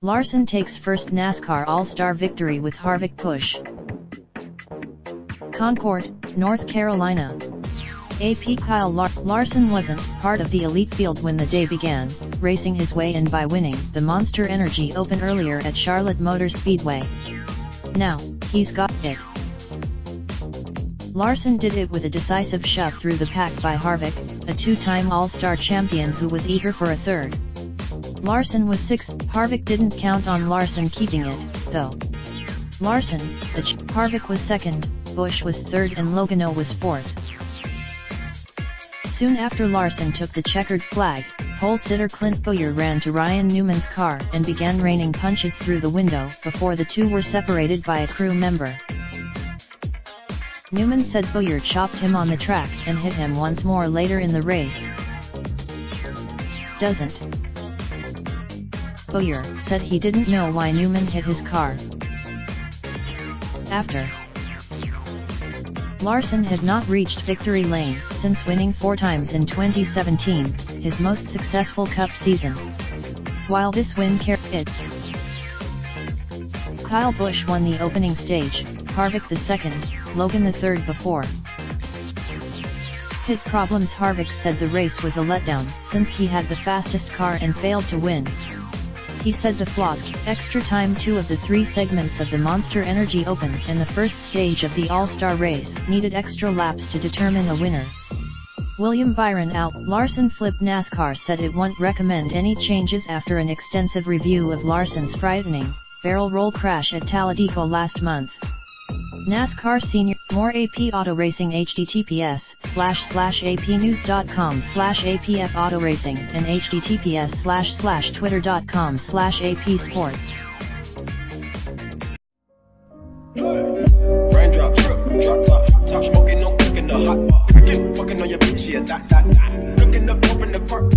Larson takes first NASCAR All Star victory with Harvick push. Concord, North Carolina. AP Kyle Larson wasn't part of the elite field when the day began, racing his way in by winning the Monster Energy Open earlier at Charlotte Motor Speedway. Now, he's got it. Larson did it with a decisive shove through the pack by Harvick, a two-time All-Star champion who was eager for a third. Larson was sixth. Harvick didn't count on Larson keeping it, though. Harvick was second, Busch was third and Logano was fourth. Soon after Larson took the checkered flag, pole sitter Clint Bowyer ran to Ryan Newman's car and began raining punches through the window before the two were separated by a crew member. Newman said Bowyer chopped him on the track and hit him once more later in the race. Bowyer said he didn't know why Newman hit his car. After Larson had not reached victory lane since winning 4 times in 2017, his most successful Cup season. While this win carried Kyle Busch won the opening stage, Harvick the second, Logan the third before pit problems. Harvick said the race was a letdown since he had the fastest car and failed to win. He said the flaws, extra time 2 of the 3 segments of the Monster Energy Open and the first stage of the All-Star race needed extra laps to determine a winner. William Byron out. Larson flipped. NASCAR said it won't recommend any changes after an extensive review of Larson's frightening barrel roll crash at Talladega last month. NASCAR Senior. More AP Auto Racing. https://apnews.com/APF Auto Racing and https://twitter.com/AP Sports. Raindrop, drop top smoking, no cooking the hot pot. Fucking on your bitch, yeah, that. Looking up, open the park.